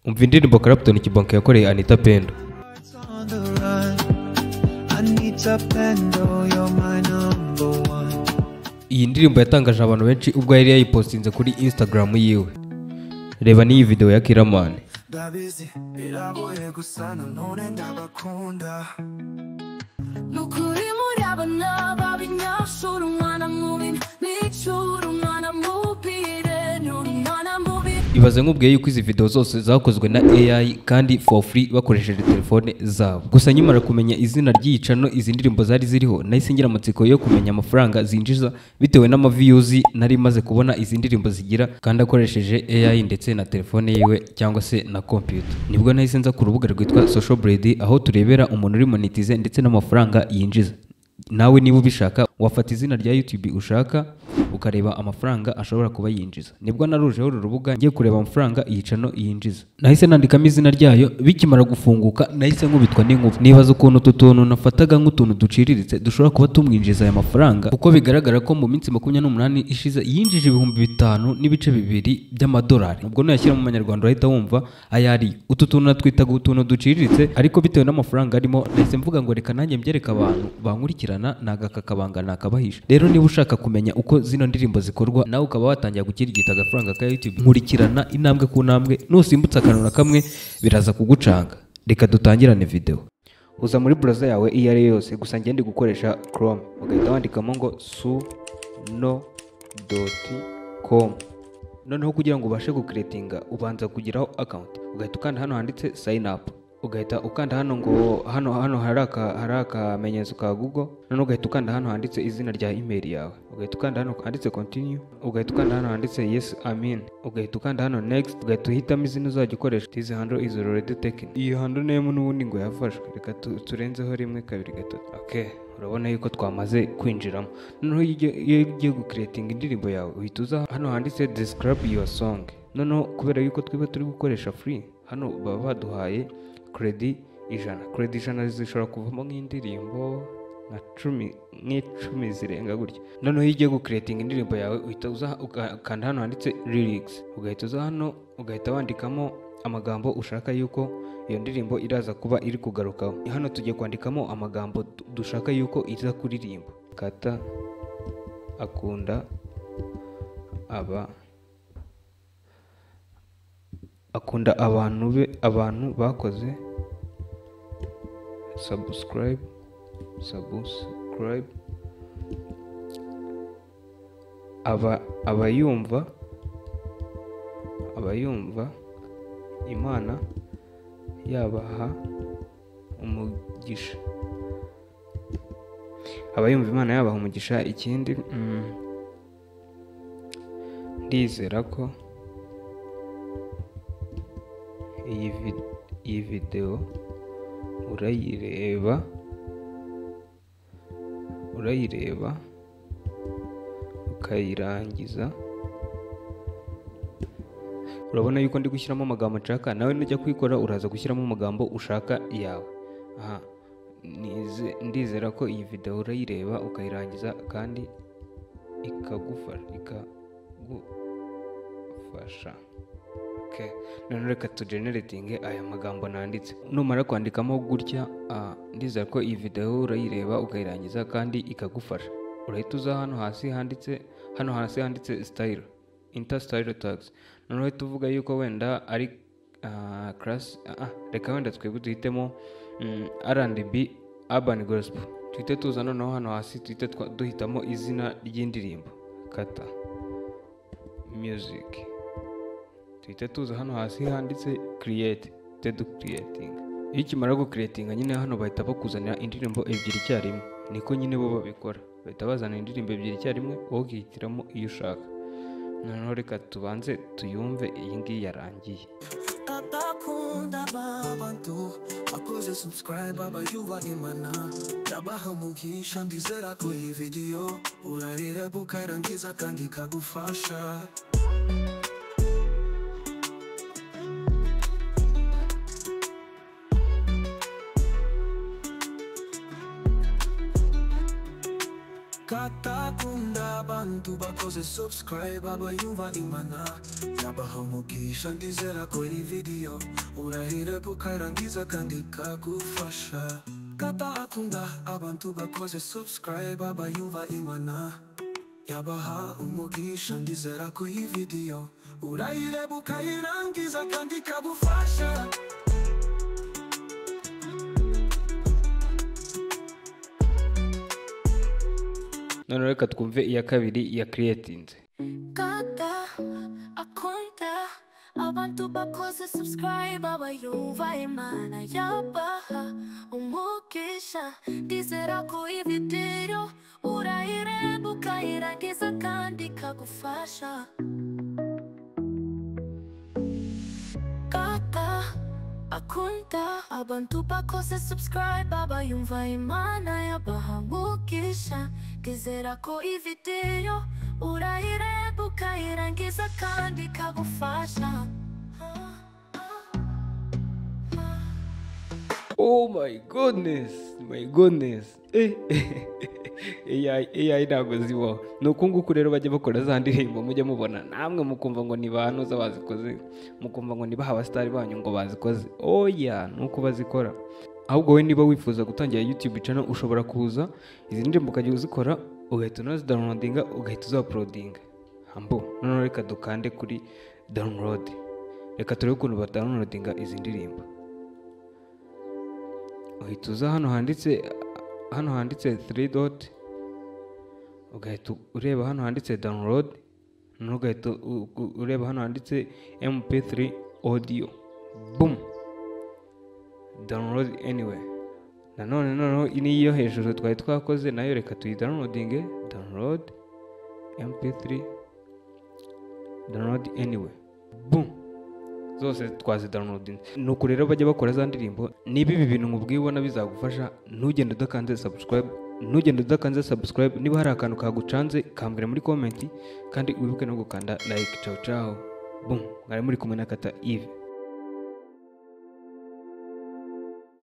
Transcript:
umva indirimbo Clapton Kibanka yakoreye Anita Pendo. Iyi ndirimbo yatangaje abantu benshi ubwo yari yayipostinze kuri Instagram yiwe. Reba n'iyi video ya Kiramani. Ibaze nk'ubwiye yuko izi video zose zakozwe na AI kandi for free bakoresheje telefone zabo. Gusa nyimara kumenya izina ry'iyicano izi ndirimbo zari ziriho, nahise ngira amatsiko yo kumenya amafaranga zinjiza bitewe n'ama-views nari maze kubona izi ndirimbo zigira kandi akoresheje AI ndetse na telefone yiwe cyangwa se na computer. Nibwo nahise nza ku rubuga rwitwa Social Blade aho turebera umuntu uri monetize ndetse n'amafaranga yinjiza. Nawe niba ubishaka wafata izina rya YouTube ushaka ukareba amafaranga ashobora kuba yinjiza. Nibwo narujeho urubuga ngiye kureba amafaranga iyicano yinjiza. Nahise nandikamo izina ryayo, bikimara gufunguka nahise nkubitwa n'inkuba. Nibaza ukuntu tutuntu nafataga nk'utuntu duciriritse dushobora kuba tumwinjiza aya mafaranga, kuko bigaragara ko mu minsi 28 ishize yinjije 5,200 by'amadolari. Ubwo nuyashyira mu manyarwanda urahita wumva ayari. Utu tuntu natwitaga utuntu duciriritse, ariko bitewe n'amafaranga arimo nahise mvuga ngo reka nanjye mbyereka abantu bankurikirana nagakakabanga nakabahisha. Rero niba ushaka kumenya uko zino ndirimbo zikorwa nawe ukaba watangira gukirigita agafaranga ka YouTube, nkurikirana intambwe ku ntambwe, nusimbutsa akantu na kamwe biraza kugucanga. Reka dutangirane video. Uza muri browser yawe iyo ari yose, gusa ngende gukoresha Chrome, ugahita wandikamo ngo suno.com. Noneho kugira ngo ubashe gucreatinga ubanza kugiraho account, ugahita ukanda hano handitse sign up, ugahita ukanda hano ngo hano haraka menyetso ka Google. Noneho ugahita ukanda hano handitse izina rya email yawe, ugahita ukanda hano handitse continue, ugahita ukanda hano handitse yes amin, ugahita ukanda hano next, ugahita uhitamo izina uzajya ukoresha. This handle is already taken. Iyi handle name n'ubundi ngo yafashwe, reka turenzeho 1 2 3. Okay, urabona yuko twamaze kwinjiramo. Noneho iyo ugiye gucreating indirimbo yawe uhita uza hano handitse describe your song. Noneho kubera yuko twiba turi gukoresha free, hano baba baduhaye credit 100. Credit 100 zishobora kuvamo nk'indirimbo nka 10 zirenga gutya. Noneho iyo ugiye gucreating indirimbo yawe uhita uza ukanda hano handitse lyrics, ugahita uza hano ugahita wandikamo amagambo ushaka yuko iyo ndirimbo iraza kuba iri kugarukaho. Hano tugiye kwandikamo amagambo dushaka yuko iza kuririmba. Kata akunda abantu bakoze subscribe abayumva Imana yabaha umugisha. Abayumva Imana yabaha umugisha. Ikindi ndizera ko iyi video urayireba ukayirangiza. Urabona yuko ndi gushyiramo amagambo nshaka, nawe nujya kwikora uraza gushyiramo amagambo ushaka yawe. Aha, ndizera ko iyi video urayireba ukayirangiza kandi ikagufasha. Okay, none reka tugenerating aya magambo nanditse. Numara kwandikamo gutya, ndizera ko iyi video urayireba ukayirangiza kandi ikagufasha. Urahita uza hano hasi handitse style, enter style tags. Noneho tuvuga yuko wenda ari class, reka wenda twebwe duhitemo R&B urban gospel. Tuhite tuza noneho hano hasi tuhite duhitamo izina ry'indirimbo, kata music. Tuhite tuza hano hasi handitse creating. Iyo ukimara gucreatinga nyine hano bahita bakuzanira indirimbo ebyiri icyarimwe. Niko nyine bo babikora, bahita bazana indirimbo ebyiri icyarimwe wowe ukihitiramo iyo ushaka. Noneho reka tubanze tuyumve iyi ngiyi yarangiye. Akunda abantu bakoze subscribe abayuba Imana yabaha umugisha. Ndizera ko iyi video urayireba ukayirangiza kandi ikagufasha. Katakunda abantu bakoze subscribe abayumva Imana yabaha umugisha. Ndizera ko iyi video urahireba ukarangiza kandi kagufasha. Kata akunda abantu bakoze subscribe abayumva Imana yabaha umugisha. Ndizera ko iyi video urayireba ukayirangiza kandi kagufasha. None reka twumve iya kabiri ya creatinze. Kata akunda abantu bakoze subscribe abayumva Imana yabaha umugisha. Ndizera ko iyi video urayireba ukayirangiza kandi kagufasha. Kata akunda abantu bakoze subscribe abayumva Imana yabaha umugisha. Ndizera ko iyi video urayireba ukayirangiza kandi kagufasha. Oh my goodness, my goodness. AI ntabwo zibaho. Ni uku nguku rero bajya bakora za ndirimbo mujya mubona namwe mukumva ngo ni banuza bazikoze, mukumva ngo ni baha abasitari banyu ngo bazikoze. Oya, ni uko bazikora. Ahubwo we niba wifuza gutangira YouTube channel ushobora kuza izi ndirimbo ukajya uzikora ugahita unazidownloadinga ugahita uzauploadinga. Hambo none reka dukande kuri download. Reka turebe ukuntu badownloadinga izi ndirimbo. Uhita uza hano handitse 3 dot, ugahita ureba hano handitse download, ugahita ureba hano handitse MP3 audio. Boom, download anyway. Noneho niyo hejuru twari twakoze nayo reka tuyidownloadinge. Download MP3, download anyway. Boom, zose twazi downloading. Nuko rero bajya bakora za ndirimbo. Niba ibi bintu nkubwiye ubona bizagufasha, ntugende udakanze subscribe. Niba hari akantu kagucanze kambwira muri comment, kandi wibuke no gukanda like. Ciao ciao. Boom, mwari muri kumwe na Kata Yves.